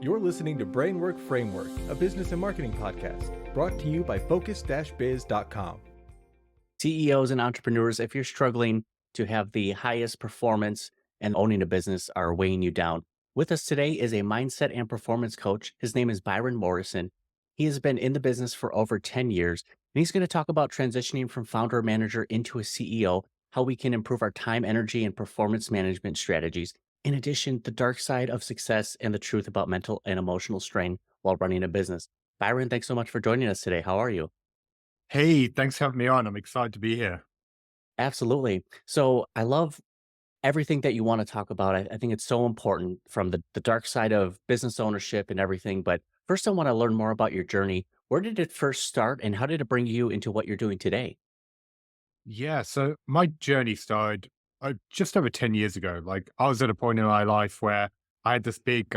You're listening to Brainwork Framework, a business and marketing podcast brought to you by focus-biz.com. CEOs and entrepreneurs, if you're struggling to have the highest performance and owning a business are weighing you down. With us today is a mindset and performance coach. His name is Byron Morrison. He has been in the business for over 10 years, and he's going to talk about transitioning from founder or manager into a CEO, how we can improve our time, energy, and performance management strategies. In addition, the dark side of success and the truth about mental and emotional strain while running a business. Byron, thanks so much for joining us today. How are you? Hey, thanks for having me on. I'm excited to be here. Absolutely. So I love everything that you want to talk about. I think it's so important from the dark side of business ownership and everything. But first, I want to learn more about your journey. Where did it first start and how did it bring you into what you're doing today? Yeah, so my journey started just over 10 years ago. Like, I was at a point in my life where I had this big,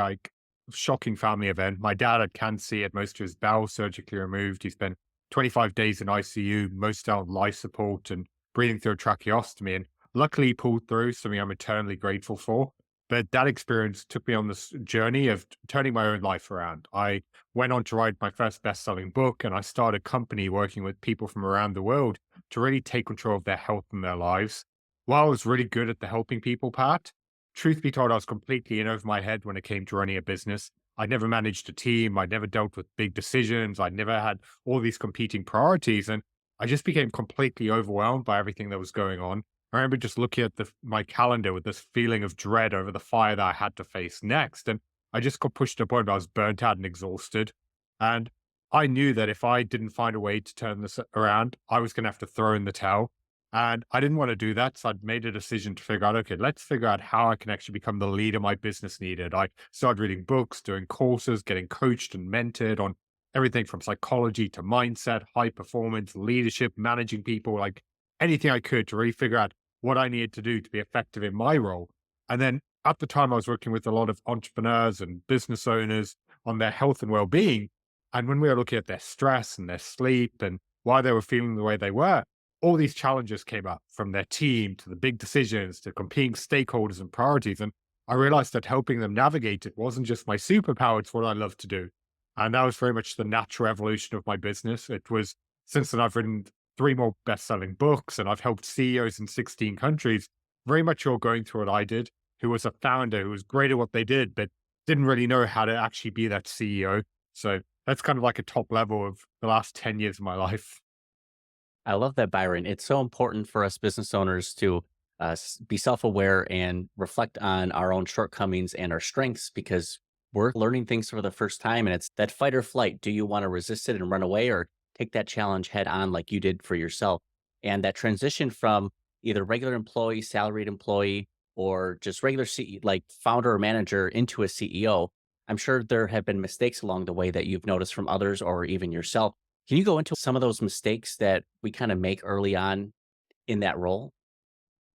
shocking family event. My dad had cancer, he had most of his bowels surgically removed. He spent 25 days in ICU, most on life support and breathing through a tracheostomy. And luckily, he pulled through, something I'm eternally grateful for. But that experience took me on this journey of turning my own life around. I went on to write my first best-selling book, and I started a company working with people from around the world to really take control of their health and their lives. While I was really good at the helping people part, truth be told, I was completely in over my head when it came to running a business. I'd never managed a team. I'd never dealt with big decisions. I'd never had all these competing priorities. And I just became completely overwhelmed by everything that was going on. I remember just looking at my calendar with this feeling of dread over the fire that I had to face next. And I just got pushed to a point where I was burnt out and exhausted. And I knew that if I didn't find a way to turn this around, I was going to have to throw in the towel. And I didn't want to do that. So I'd made a decision to figure out, okay, let's figure out how I can actually become the leader my business needed. I started reading books, doing courses, getting coached and mentored on everything from psychology to mindset, high performance, leadership, managing people, like anything I could to really figure out what I needed to do to be effective in my role. And then at the time, I was working with a lot of entrepreneurs and business owners on their health and well-being. And when we were looking at their stress and their sleep and why they were feeling the way they were, all these challenges came up from their team to the big decisions to competing stakeholders and priorities. And I realized that helping them navigate it wasn't just my superpower, it's what I love to do. And that was very much the natural evolution of my business. It was since then I've written three more best-selling books and I've helped CEOs in 16 countries, very much all going through what I did, who was a founder, who was great at what they did, but didn't really know how to actually be that CEO. So that's kind of like a top level of the last 10 years of my life. I love that, Byron. It's so important for us business owners to be self aware and reflect on our own shortcomings and our strengths because we're learning things for the first time. And it's that fight or flight. Do you want to resist it and run away or take that challenge head on like you did for yourself? And that transition from either regular employee, salaried employee, or just regular like founder or manager into a CEO, I'm sure there have been mistakes along the way that you've noticed from others or even yourself. Can you go into some of those mistakes that we kind of make early on in that role?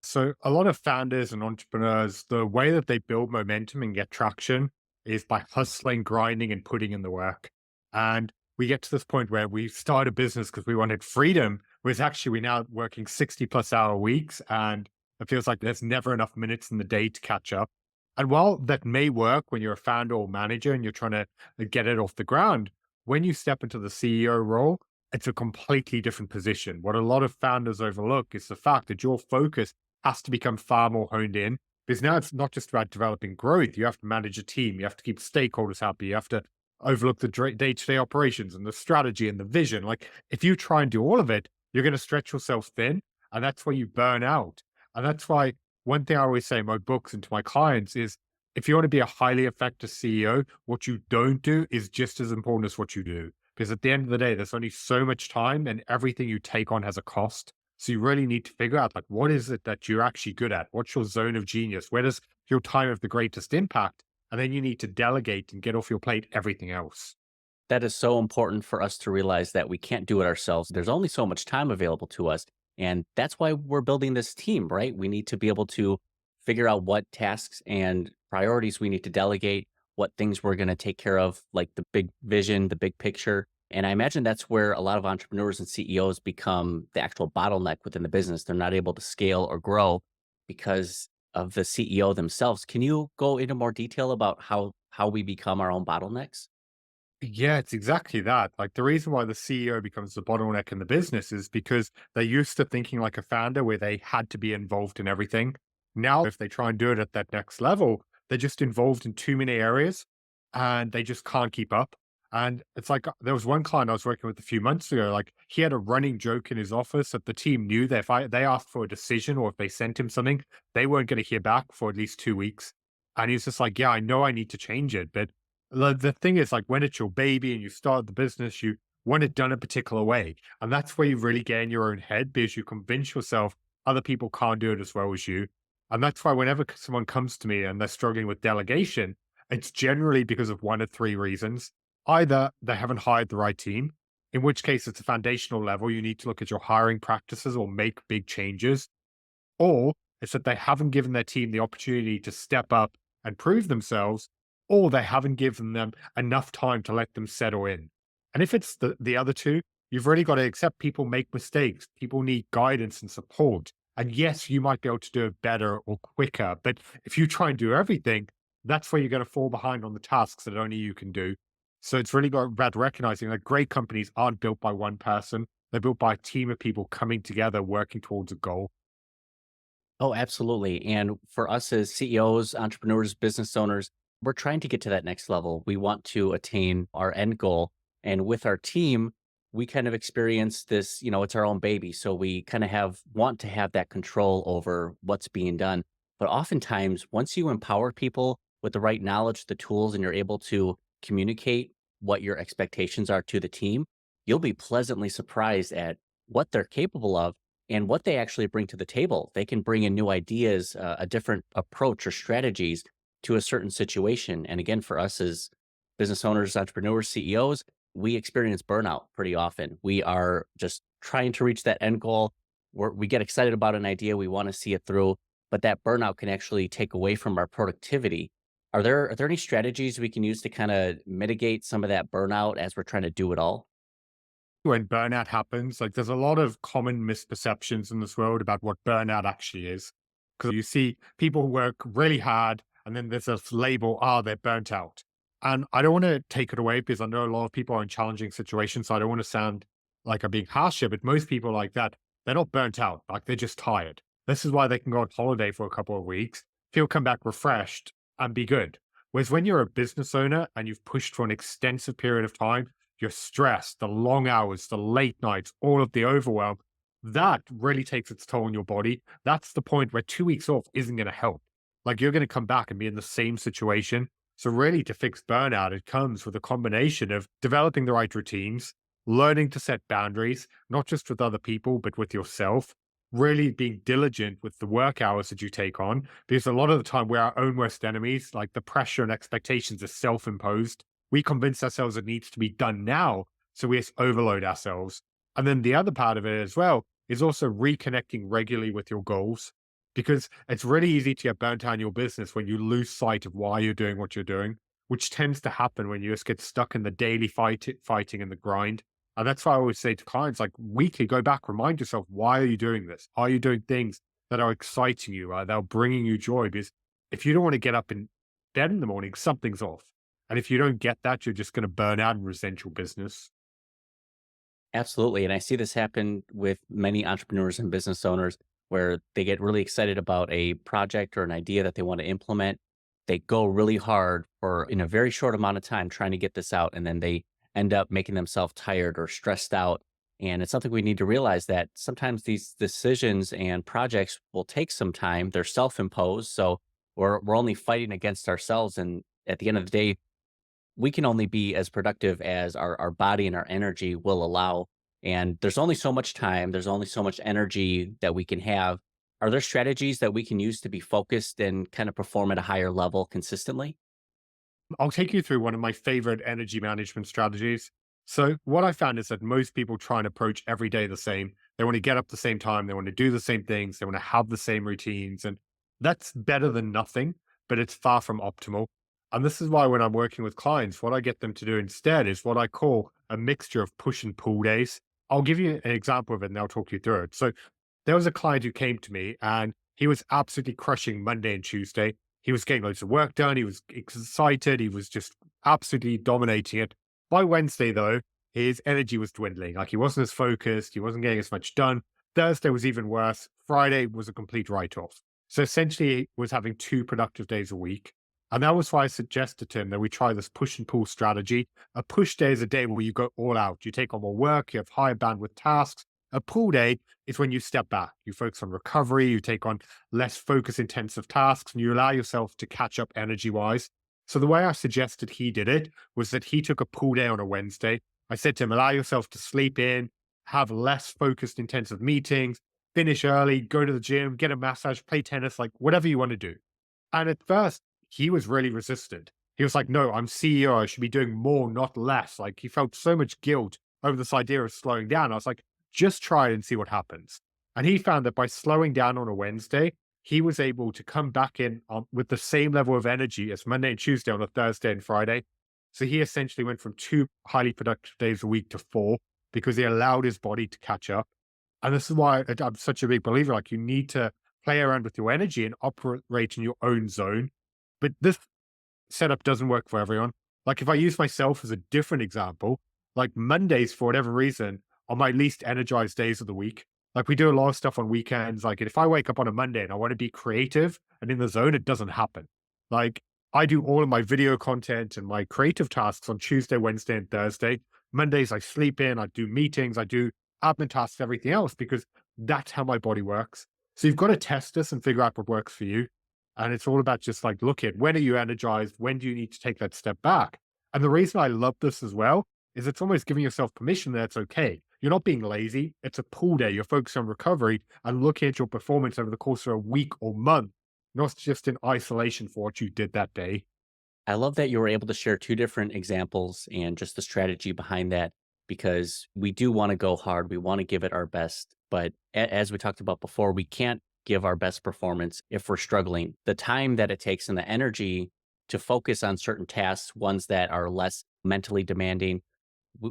So a lot of founders and entrepreneurs, the way that they build momentum and get traction is by hustling, grinding, and putting in the work. And we get to this point where we start a business because we wanted freedom, whereas actually we're now working 60-plus hour weeks and it feels like there's never enough minutes in the day to catch up. And while that may work when you're a founder or manager and you're trying to get it off the ground, when you step into the CEO role, it's a completely different position. What a lot of founders overlook is the fact that your focus has to become far more honed in because now it's not just about developing growth. You have to manage a team. You have to keep stakeholders happy. You have to overlook the day-to-day operations and the strategy and the vision. Like if you try and do all of it, you're going to stretch yourself thin and that's where you burn out. And that's why one thing I always say in my books and to my clients is if you want to be a highly effective CEO, what you don't do is just as important as what you do. Because at the end of the day, there's only so much time and everything you take on has a cost. So you really need to figure out like, what is it that you're actually good at? What's your zone of genius? Where does your time have the greatest impact? And then you need to delegate and get off your plate everything else. That is so important for us to realize that we can't do it ourselves. There's only so much time available to us. And that's why we're building this team, right? We need to be able to figure out what tasks and priorities we need to delegate, what things we're going to take care of, like the big vision, the big picture. And I imagine that's where a lot of entrepreneurs and CEOs become the actual bottleneck within the business. They're not able to scale or grow because of the CEO themselves. Can you go into more detail about how we become our own bottlenecks? Yeah, it's exactly that. Like the reason why the CEO becomes the bottleneck in the business is because they're used to thinking like a founder where they had to be involved in everything. Now, if they try and do it at that next level, they're just involved in too many areas and they just can't keep up. And it's like there was one client I was working with a few months ago. Like he had a running joke in his office that the team knew that they asked for a decision or if they sent him something, they weren't going to hear back for at least 2 weeks. And he's just like, yeah, I know I need to change it, but the thing is, like, when it's your baby and you start the business, you want it done a particular way. And that's where you really get in your own head because you convince yourself other people can't do it as well as you. And that's why whenever someone comes to me and they're struggling with delegation, it's generally because of one of three reasons. Either they haven't hired the right team, in which case it's a foundational level. You need to look at your hiring practices or make big changes, or it's that they haven't given their team the opportunity to step up and prove themselves, or they haven't given them enough time to let them settle in. And if it's the other two, you've really got to accept people make mistakes. People need guidance and support. And yes, you might be able to do it better or quicker. But if you try and do everything, that's where you're going to fall behind on the tasks that only you can do. So it's really got about recognizing that great companies aren't built by one person. They're built by a team of people coming together, working towards a goal. Oh, absolutely. And for us as CEOs, entrepreneurs, business owners, we're trying to get to that next level. We want to attain our end goal. And with our team, we kind of experience this, it's our own baby. So we kind of want to have that control over what's being done. But oftentimes, once you empower people with the right knowledge, the tools, and you're able to communicate what your expectations are to the team, you'll be pleasantly surprised at what they're capable of and what they actually bring to the table. They can bring in new ideas, a different approach or strategies to a certain situation. And again, for us as business owners, entrepreneurs, CEOs, we experience burnout pretty often. We are just trying to reach that end goal. We get excited about an idea, we want to see it through, but that burnout can actually take away from our productivity. Are there any strategies we can use to kind of mitigate some of that burnout as we're trying to do it all? When burnout happens, like there's a lot of common misperceptions in this world about what burnout actually is. Because you see people who work really hard and then there's this label, they're burnt out. And I don't want to take it away because I know a lot of people are in challenging situations. So I don't want to sound like I'm being harsh here, but most people like that, they're not burnt out. Like they're just tired. This is why they can go on holiday for a couple of weeks, feel come back refreshed and be good. Whereas when you're a business owner and you've pushed for an extensive period of time, your stress, the long hours, the late nights, all of the overwhelm, that really takes its toll on your body. That's the point where 2 weeks off isn't going to help. Like you're going to come back and be in the same situation. So, really, to fix burnout, it comes with a combination of developing the right routines, learning to set boundaries, not just with other people, but with yourself, really being diligent with the work hours that you take on. Because a lot of the time, we're our own worst enemies. Like the pressure and expectations are self imposed. We convince ourselves it needs to be done now. So we overload ourselves. And then the other part of it as well is also reconnecting regularly with your goals, because it's really easy to get burnt out in your business when you lose sight of why you're doing what you're doing, which tends to happen when you just get stuck in the daily fighting and the grind. And that's why I always say to clients, like weekly, go back, remind yourself, why are you doing this? Are you doing things that are exciting you, that are bringing you joy? Because if you don't want to get up in bed in the morning, something's off. And if you don't get that, you're just going to burn out and resent your business. Absolutely. And I see this happen with many entrepreneurs and business owners where they get really excited about a project or an idea that they want to implement. They go really hard for in a very short amount of time trying to get this out. And then they end up making themselves tired or stressed out. And it's something we need to realize that sometimes these decisions and projects will take some time. They're self imposed. So we're only fighting against ourselves. And at the end of the day, we can only be as productive as our body and our energy will allow. And there's only so much time, there's only so much energy that we can have. Are there strategies that we can use to be focused and kind of perform at a higher level consistently? I'll take you through one of my favorite energy management strategies. So, what I found is that most people try and approach every day the same. They want to get up the same time, they want to do the same things, they want to have the same routines. And that's better than nothing, but it's far from optimal. And this is why when I'm working with clients, what I get them to do instead is what I call a mixture of push and pull days. I'll give you an example of it and I'll talk you through it. So, there was a client who came to me and he was absolutely crushing Monday and Tuesday. He was getting loads of work done. He was excited. He was just absolutely dominating it. By Wednesday, though, his energy was dwindling. Like he wasn't as focused. He wasn't getting as much done. Thursday was even worse. Friday was a complete write-off. So essentially, he was having 2 productive days a week. And that was why I suggested to him that we try this push and pull strategy. A push day is a day where you go all out. You take on more work, you have higher bandwidth tasks. A pull day is when you step back. You focus on recovery, you take on less focus intensive tasks, and you allow yourself to catch up energy wise. So the way I suggested he did it was that he took a pull day on a Wednesday. I said to him, allow yourself to sleep in, have less focused intensive meetings, finish early, go to the gym, get a massage, play tennis, like whatever you want to do. And at first, he was really resistant. He was like, no, I'm CEO. I should be doing more, not less. Like he felt so much guilt over this idea of slowing down. I was like, just try it and see what happens. And he found that by slowing down on a Wednesday, he was able to come back in with the same level of energy as Monday and Tuesday on a Thursday and Friday. So he essentially went from 2 highly productive days a week to 4 because he allowed his body to catch up. And this is why I'm such a big believer. Like you need to play around with your energy and operate in your own zone. But this setup doesn't work for everyone. Like if I use myself as a different example, like Mondays, for whatever reason, are my least energized days of the week. Like we do a lot of stuff on weekends. Like if I wake up on a Monday and I want to be creative and in the zone, it doesn't happen. Like I do all of my video content and my creative tasks on Tuesday, Wednesday, and Thursday. Mondays, I sleep in, I do meetings, I do admin tasks, everything else, because that's how my body works. So you've got to test this and figure out what works for you. And it's all about just like, look at when are you energized? When do you need to take that step back? And the reason I love this as well is it's almost giving yourself permission that it's okay. You're not being lazy. It's a pull day. You're focused on recovery and looking at your performance over the course of a week or month, not just in isolation for what you did that day. I love that you were able to share 2 different examples and just the strategy behind that because we do want to go hard. We want to give it our best. But as we talked about before, we can't give our best performance if we're struggling. The time that it takes and the energy to focus on certain tasks, ones that are less mentally demanding,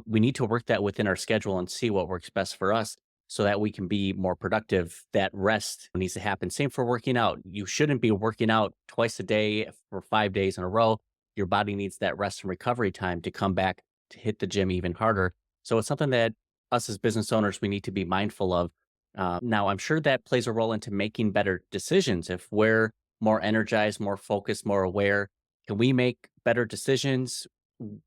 we need to work that within our schedule and see what works best for us so that we can be more productive. That rest needs to happen. Same for working out. You shouldn't be working out twice a day for 5 days in a row. Your body needs that rest and recovery time to come back to hit the gym even harder. So it's something that us as business owners, we need to be mindful of. Now, I'm sure that plays a role into making better decisions. If we're more energized, more focused, more aware, can we make better decisions?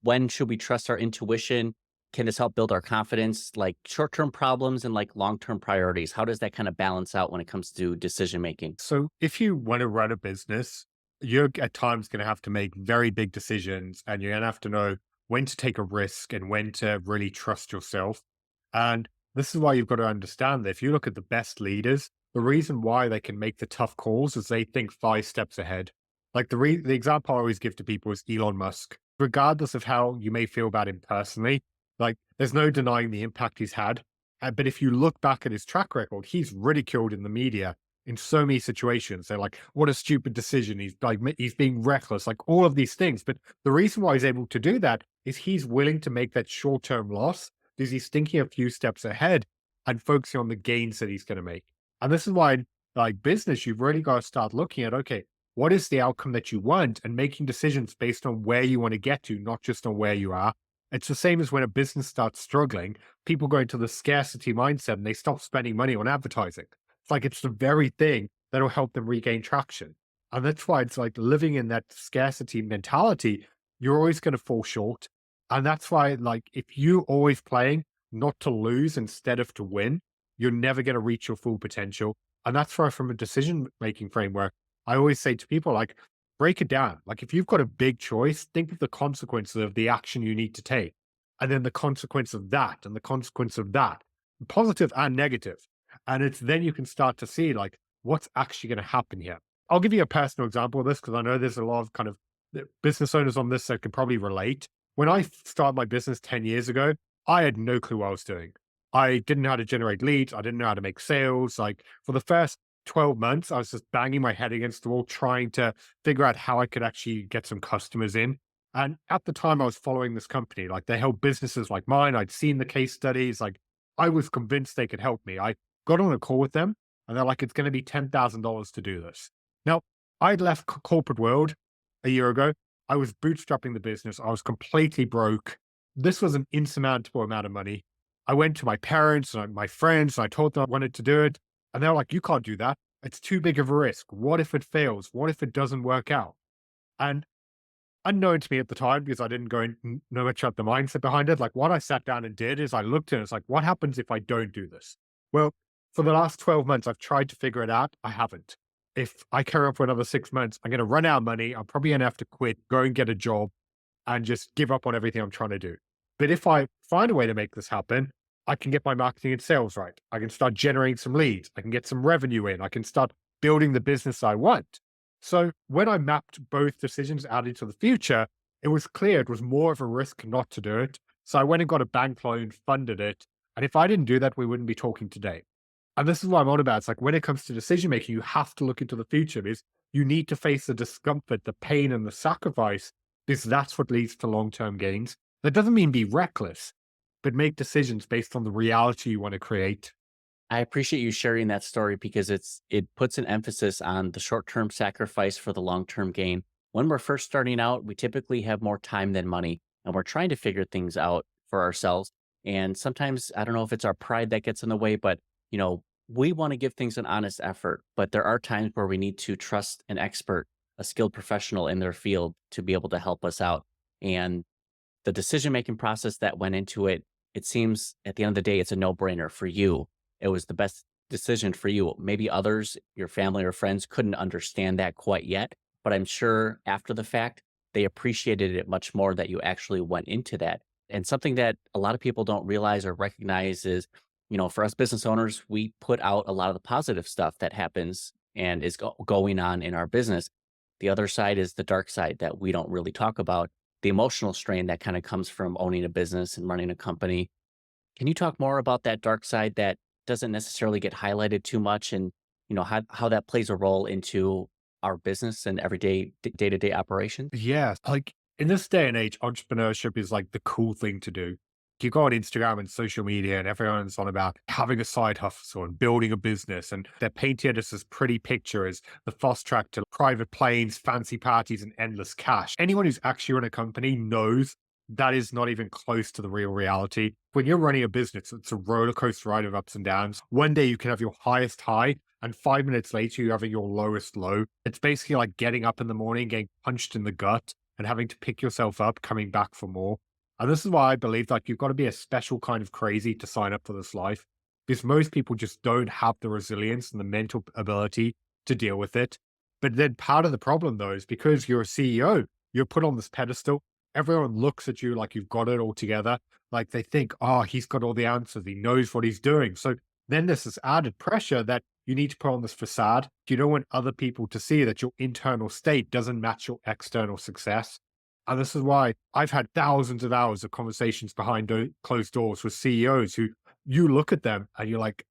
When should we trust our intuition? Can this help build our confidence? Like short-term problems and like long-term priorities. How does that kind of balance out when it comes to decision making? So if you want to run a business, you're at times going to have to make very big decisions and you're going to have to know when to take a risk and when to really trust yourself. And this is why you've got to understand that if you look at the best leaders, the reason why they can make the tough calls is they think 5 steps ahead. Like the example I always give to people is Elon Musk. Regardless of how you may feel about him personally, like there's no denying the impact he's had. But if you look back at his track record, he's ridiculed in the media in so many situations. They're like, what a stupid decision. He's being reckless, like all of these things. But the reason why he's able to do that is he's willing to make that short-term loss because he's thinking a few steps ahead and focusing on the gains that he's going to make. And this is why, like business, you've really got to start looking at, okay, what is the outcome that you want and making decisions based on where you want to get to, not just on where you are. It's the same as when a business starts struggling, people go into the scarcity mindset and they stop spending money on advertising. It's like it's the very thing that'll help them regain traction. And that's why it's like living in that scarcity mentality, you're always going to fall short. And that's why, like, if you're always playing not to lose instead of to win, you're never going to reach your full potential. And that's why, from a decision making framework, I always say to people, like, break it down. Like, if you've got a big choice, think of the consequences of the action you need to take, and then the consequence of that, and the consequence of that, positive and negative. And it's then you can start to see, like, what's actually going to happen here. I'll give you a personal example of this because I know there's a lot of kind of business owners on this that can probably relate. When I started my business 10 years ago, I had no clue what I was doing. I didn't know how to generate leads. I didn't know how to make sales. Like for the first 12 months, I was just banging my head against the wall, trying to figure out how I could actually get some customers in. And at the time I was following this company, like they helped businesses like mine. I'd seen the case studies. Like I was convinced they could help me. I got on a call with them and they're like, it's going to be $10,000 to do this. Now, I'd left corporate world a year ago. I was bootstrapping the business. I was completely broke. This was an insurmountable amount of money. I went to my parents and my friends and I told them I wanted to do it. And they were like, you can't do that. It's too big of a risk. What if it fails? What if it doesn't work out? And unknown to me at the time, because I didn't go in, know much about the mindset behind it. Like what I sat down and did is I looked at it. It's like, what happens if I don't do this? Well, for the last 12 months, I've tried to figure it out. I haven't. If I carry on for another 6 months, I'm going to run out of money. I'm probably going to have to quit, go and get a job and just give up on everything I'm trying to do. But if I find a way to make this happen, I can get my marketing and sales right. I can start generating some leads. I can get some revenue in. I can start building the business I want. So when I mapped both decisions out into the future, it was clear it was more of a risk not to do it. So I went and got a bank loan, funded it. And if I didn't do that, we wouldn't be talking today. And this is what I'm on about. It's like when it comes to decision making, you have to look into the future because you need to face the discomfort, the pain, and the sacrifice because that's what leads to long-term gains. That doesn't mean be reckless, but make decisions based on the reality you want to create. I appreciate you sharing that story because it puts an emphasis on the short-term sacrifice for the long-term gain. When we're first starting out, we typically have more time than money, and we're trying to figure things out for ourselves. And sometimes, I don't know if it's our pride that gets in the way, but we want to give things an honest effort, but there are times where we need to trust an expert, a skilled professional in their field to be able to help us out. And the decision-making process that went into it, it seems at the end of the day, it's a no-brainer for you. It was the best decision for you. Maybe others, your family or friends couldn't understand that quite yet, but I'm sure after the fact, they appreciated it much more that you actually went into that. And something that a lot of people don't realize or recognize is, for us business owners, we put out a lot of the positive stuff that happens and is going on in our business. The other side is the dark side that we don't really talk about, the emotional strain that kind of comes from owning a business and running a company. Can you talk more about that dark side that doesn't necessarily get highlighted too much and, how that plays a role into our business and everyday day-to-day operations? Yeah. Like in this day and age, entrepreneurship is like the cool thing to do. You go on Instagram and social media and everyone's on about having a side hustle and building a business. And they're painted as this pretty picture as the fast track to private planes, fancy parties, and endless cash. Anyone who's actually run a company knows that is not even close to the real reality. When you're running a business, it's a roller coaster ride of ups and downs. One day you can have your highest high, and 5 minutes later, you're having your lowest low. It's basically like getting up in the morning, getting punched in the gut, and having to pick yourself up, coming back for more. And this is why I believe that you've got to be a special kind of crazy to sign up for this life, because most people just don't have the resilience and the mental ability to deal with it. But then part of the problem, though, is because you're a CEO, you're put on this pedestal. Everyone looks at you like you've got it all together. Like they think, oh, he's got all the answers. He knows what he's doing. So then there's this added pressure that you need to put on this facade. You don't want other people to see that your internal state doesn't match your external success. And this is why I've had thousands of hours of conversations behind closed doors with CEOs who you look at them and you're like,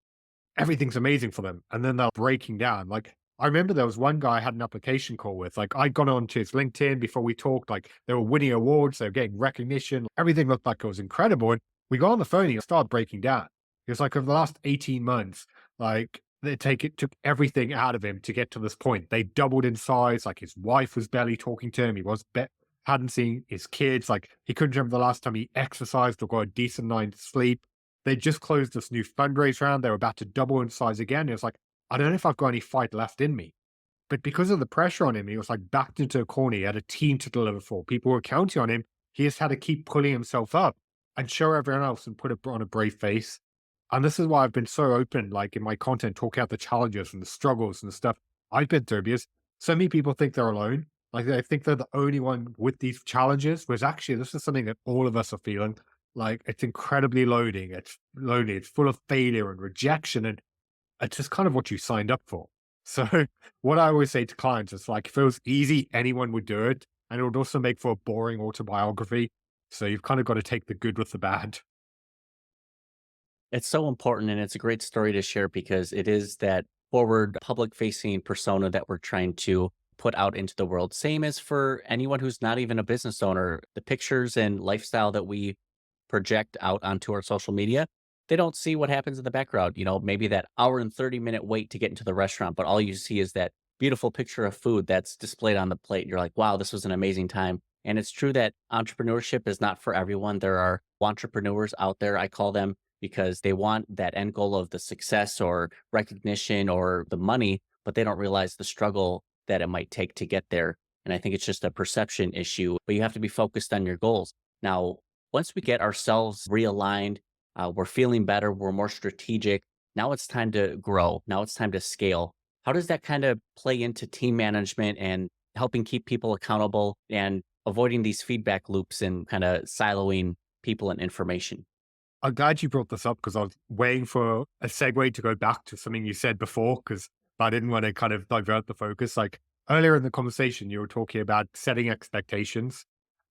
everything's amazing for them. And then they're breaking down. Like, I remember there was one guy I had an application call with. Like, I'd gone on to his LinkedIn before we talked. Like, they were winning awards, they were getting recognition. Everything looked like it was incredible. And we got on the phone and he started breaking down. It was like over the last 18 months, like, took everything out of him to get to this point. They doubled in size. Like, his wife was barely talking to him. He hadn't seen his kids. Like, he couldn't remember the last time he exercised or got a decent night's sleep. They just closed this new fundraise round. They were about to double in size again. It was like, I don't know if I've got any fight left in me. But because of the pressure on him, he was like backed into a corner. He had a team to deliver for. People were counting on him. He just had to keep pulling himself up and show everyone else and put it on a brave face. And this is why I've been so open, like in my content, talking out the challenges and the struggles and the stuff I've been through, because so many people think they're alone. Like they think they're the only one with these challenges, whereas actually this is something that all of us are feeling. Like it's incredibly loading. It's lonely. It's full of failure and rejection. And it's just kind of what you signed up for. So what I always say to clients is like, if it was easy, anyone would do it. And it would also make for a boring autobiography. So you've kind of got to take the good with the bad. It's so important and it's a great story to share because it is that forward public facing persona that we're trying to put out into the world. Same as for anyone who's not even a business owner, the pictures and lifestyle that we project out onto our social media, they don't see what happens in the background. Maybe that hour and 30-minute wait to get into the restaurant, but all you see is that beautiful picture of food that's displayed on the plate. You're like, wow, this was an amazing time. And it's true that entrepreneurship is not for everyone. There are entrepreneurs out there, I call them, because they want that end goal of the success or recognition or the money, but they don't realize the struggle that it might take to get there. And I think it's just a perception issue, but you have to be focused on your goals. Now, once we get ourselves realigned, we're feeling better, we're more strategic. Now it's time to grow. Now it's time to scale. How does that kind of play into team management and helping keep people accountable and avoiding these feedback loops and kind of siloing people and information? I'm glad you brought this up because I was waiting for a segue to go back to something you said before because I didn't want to kind of divert the focus. Like earlier in the conversation, you were talking about setting expectations.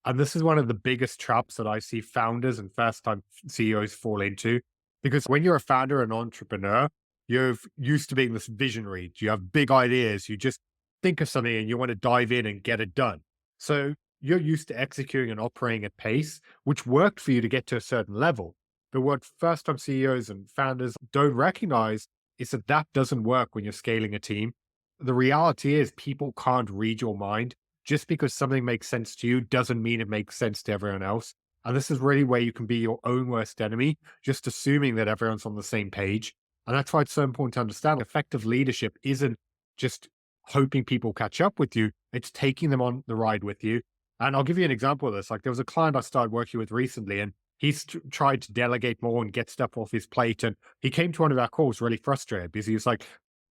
And this is one of the biggest traps that I see founders and first time CEOs fall into. Because when you're a founder and entrepreneur, you're used to being this visionary. You have big ideas. You just think of something and you want to dive in and get it done. So you're used to executing and operating at pace, which worked for you to get to a certain level. But what first time CEOs and founders don't recognize is that that doesn't work when you're scaling a team. The reality is people can't read your mind. Just because something makes sense to you doesn't mean it makes sense to everyone else. And this is really where you can be your own worst enemy, just assuming that everyone's on the same page. And that's why it's so important to understand effective leadership isn't just hoping people catch up with you. It's taking them on the ride with you. And I'll give you an example of this. Like there was a client I started working with recently, and he's tried to delegate more and get stuff off his plate. And he came to one of our calls really frustrated because he was like,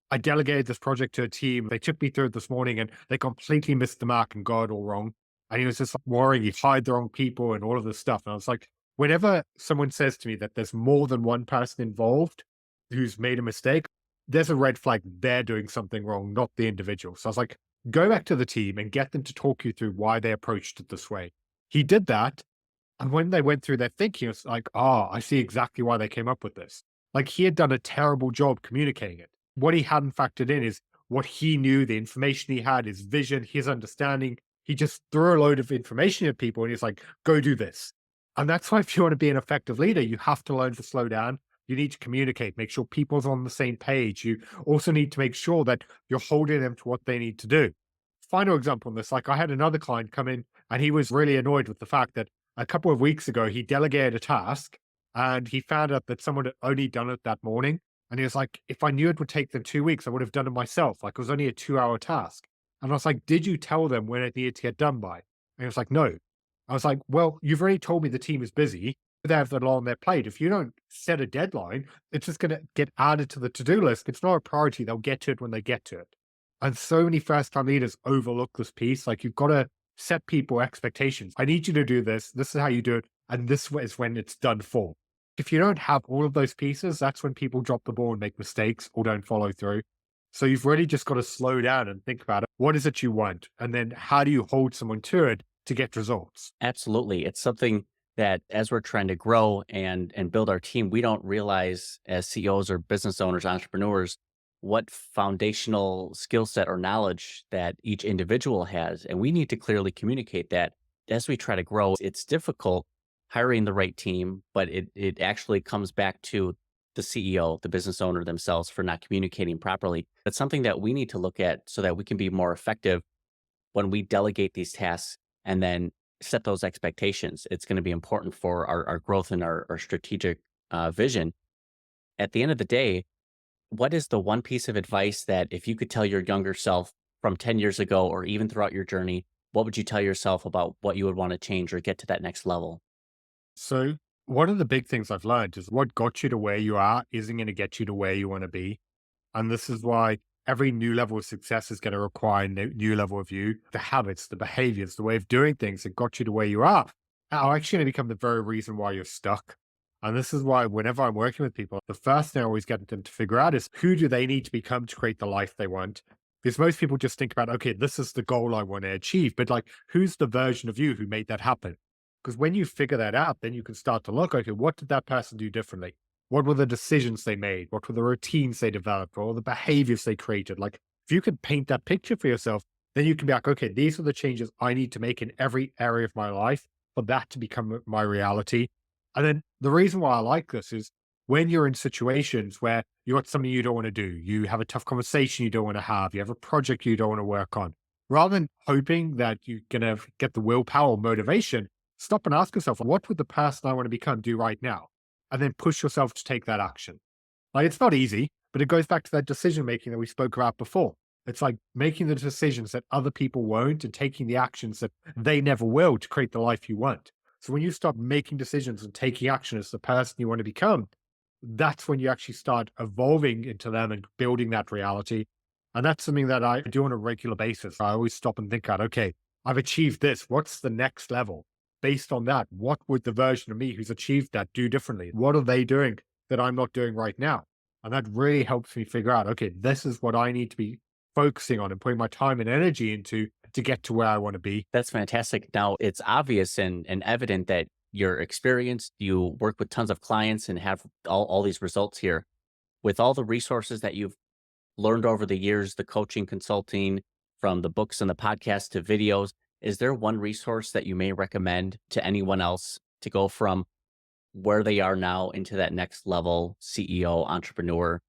I delegated this project to a team. They took me through it this morning and they completely missed the mark and got it all wrong. And he was just like worrying he hired the wrong people and all of this stuff. And I was like, whenever someone says to me that there's more than one person involved who's made a mistake, there's a red flag. They're doing something wrong, not the individual. So I was like, go back to the team and get them to talk you through why they approached it this way. He did that. And when they went through their thinking, it's like, oh, I see exactly why they came up with this. Like he had done a terrible job communicating it. What he hadn't factored in is what he knew, the information he had, his vision, his understanding. He just threw a load of information at people and he's like, go do this. And that's why if you want to be an effective leader, you have to learn to slow down. You need to communicate, make sure people's on the same page. You also need to make sure that you're holding them to what they need to do. Final example on this, like I had another client come in and he was really annoyed with the fact that a couple of weeks ago, he delegated a task and he found out that someone had only done it that morning. And he was like, if I knew it would take them 2 weeks, I would have done it myself. Like it was only a 2-hour task. And I was like, did you tell them when it needed to get done by? And he was like, no. I was like, well, you've already told me the team is busy. They have a lot on their plate. If you don't set a deadline, it's just going to get added to the to-do list. It's not a priority. They'll get to it when they get to it. And so many first-time leaders overlook this piece. Like you've got to set people expectations. I need you to do this. This is how you do it. And this is when it's done for. If you don't have all of those pieces, that's when people drop the ball and make mistakes or don't follow through. So you've really just got to slow down and think about it. What is it you want? And then how do you hold someone to it to get results? Absolutely. It's something that as we're trying to grow and build our team, we don't realize as CEOs or business owners, entrepreneurs, what foundational skill set or knowledge that each individual has. And we need to clearly communicate that as we try to grow. It's difficult hiring the right team, but it actually comes back to the CEO, the business owner themselves for not communicating properly. That's something that we need to look at so that we can be more effective when we delegate these tasks and then set those expectations. It's going to be important for our growth and our strategic vision. At the end of the day, what is the one piece of advice that if you could tell your younger self from 10 years ago or even throughout your journey, what would you tell yourself about what you would want to change or get to that next level? So one of the big things I've learned is what got you to where you are isn't going to get you to where you want to be. And this is why every new level of success is going to require a new level of you. The habits, the behaviors, the way of doing things that got you to where you are actually going to become the very reason why you're stuck. And this is why whenever I'm working with people, the first thing I always get them to figure out is who do they need to become to create the life they want? Because most people just think about, okay, this is the goal I want to achieve, but like, who's the version of you who made that happen? Because when you figure that out, then you can start to look, okay, what did that person do differently? What were the decisions they made? What were the routines they developed? Or the behaviors they created? Like, if you can paint that picture for yourself, then you can be like, okay, these are the changes I need to make in every area of my life for that to become my reality. And then the reason why I like this is when you're in situations where you got something you don't want to do, you have a tough conversation you don't want to have, you have a project you don't want to work on, rather than hoping that you're going to get the willpower or motivation, stop and ask yourself, what would the person I want to become do right now? And then push yourself to take that action. Like, it's not easy, but it goes back to that decision making that we spoke about before. It's like making the decisions that other people won't and taking the actions that they never will to create the life you want. So when you start making decisions and taking action as the person you want to become, that's when you actually start evolving into them and building that reality. And that's something that I do on a regular basis. I always stop and think out, okay, I've achieved this. What's the next level? Based on that, what would the version of me who's achieved that do differently? What are they doing that I'm not doing right now? And that really helps me figure out, okay, this is what I need to be focusing on and putting my time and energy into to get to where I want to be. That's fantastic. Now, it's obvious and evident that you're experienced, you work with tons of clients and have all these results here. With all the resources that you've learned over the years, the coaching, consulting, from the books and the podcasts to videos, is there one resource that you may recommend to anyone else to go from where they are now into that next level CEO, entrepreneur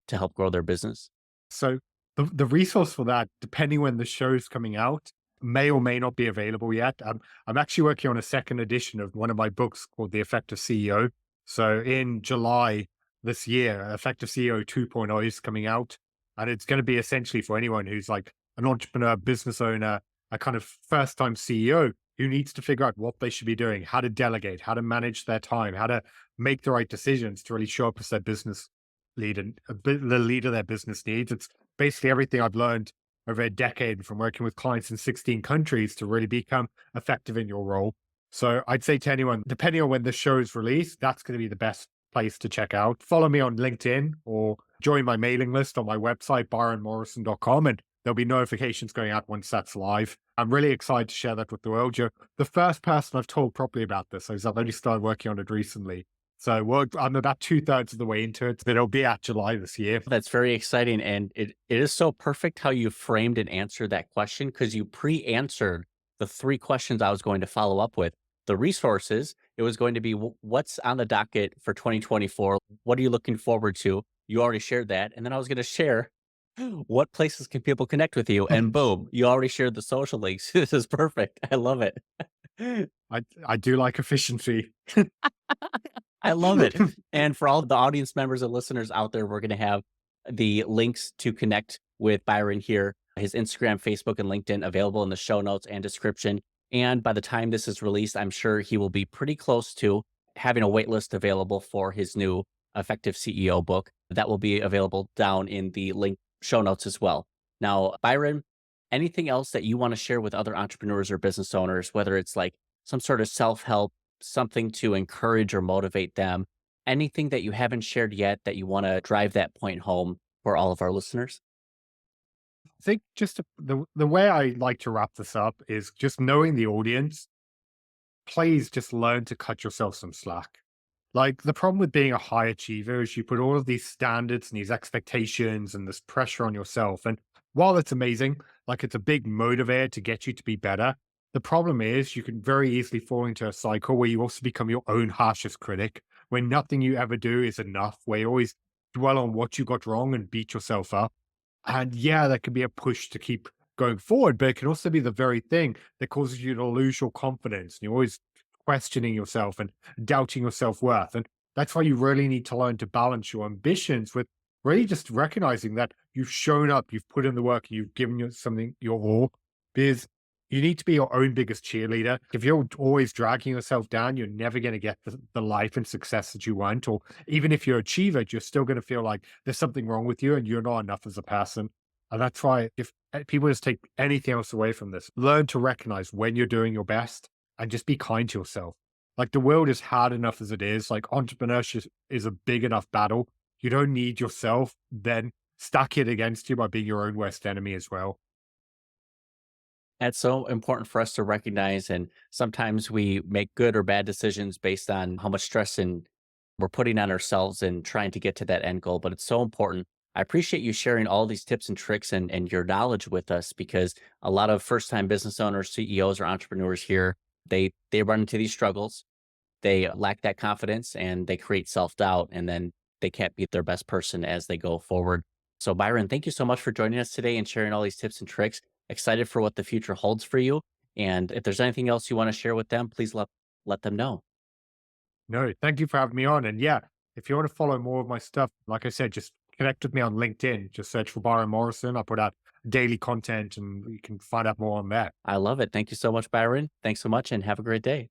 to help grow their business? So the resource for that, depending when the show's coming out, may or may not be available yet. I'm actually working on a second edition of one of my books called The Effective CEO. So in July this year, Effective CEO 2.0 is coming out. And it's going to be essentially for anyone who's like an entrepreneur, business owner, a kind of first time CEO who needs to figure out what they should be doing, how to delegate, how to manage their time, how to make the right decisions to really show up as their business lead and the leader their business needs. It's basically everything I've learned over a decade from working with clients in 16 countries to really become effective in your role. So I'd say to anyone, depending on when the show is released, that's going to be the best place to check out. Follow me on LinkedIn or join my mailing list on my website, byronmorrison.com, and there'll be notifications going out once that's live. I'm really excited to share that with the world. You're the first person I've told properly about this, as I've only started working on it recently. So I'm about 2/3 of the way into it. It'll be at July this year. That's very exciting. And it is so perfect how you framed and answered that question, because you pre-answered the three questions I was going to follow up with. The resources, it was going to be what's on the docket for 2024? What are you looking forward to? You already shared that. And then I was going to share what places can people connect with you? And boom, you already shared the social links. This is perfect. I love it. I do like efficiency. I love it. And for all the audience members and listeners out there, we're going to have the links to connect with Byron here, his Instagram, Facebook, and LinkedIn available in the show notes and description. And by the time this is released, I'm sure he will be pretty close to having a wait list available for his new Effective CEO book. That will be available down in the link show notes as well. Now, Byron, anything else that you want to share with other entrepreneurs or business owners, whether it's like some sort of self-help, something to encourage or motivate them, anything that you haven't shared yet that you want to drive that point home for all of our listeners? I think just the way I like to wrap this up is just knowing the audience. Please just learn to cut yourself some slack. Like, the problem with being a high achiever is you put all of these standards and these expectations and this pressure on yourself. And while it's amazing, like, it's a big motivator to get you to be better, the problem is you can very easily fall into a cycle where you also become your own harshest critic, where nothing you ever do is enough, where you always dwell on what you got wrong and beat yourself up. And yeah, that can be a push to keep going forward, but it can also be the very thing that causes you to lose your confidence. You're always questioning yourself and doubting your self-worth. And that's why you really need to learn to balance your ambitions with really just recognizing that you've shown up, you've put in the work, you've given you something your all, because you need to be your own biggest cheerleader. If you're always dragging yourself down, you're never going to get the life and success that you want. Or even if you achieve it, you're still going to feel like there's something wrong with you and you're not enough as a person. And that's why if people just take anything else away from this, learn to recognize when you're doing your best and just be kind to yourself. Like, the world is hard enough as it is. Like, entrepreneurship is a big enough battle. You don't need yourself then stack it against you by being your own worst enemy as well. That's so important for us to recognize. And sometimes we make good or bad decisions based on how much stress and we're putting on ourselves and trying to get to that end goal. But it's so important. I appreciate you sharing all these tips and tricks and your knowledge with us, because a lot of first time business owners, CEOs, or entrepreneurs here, they run into these struggles. they lack that confidence and they create self doubt, and then they can't be their best person as they go forward. So, Byron, thank you so much for joining us today and sharing all these tips and tricks. Excited for what the future holds for you. And if there's anything else you want to share with them, please let them know. No, thank you for having me on. And yeah, if you want to follow more of my stuff, like I said, just connect with me on LinkedIn. Just search for Byron Morrison. I put out daily content and you can find out more on that. I love it. Thank you so much, Byron. Thanks so much and have a great day.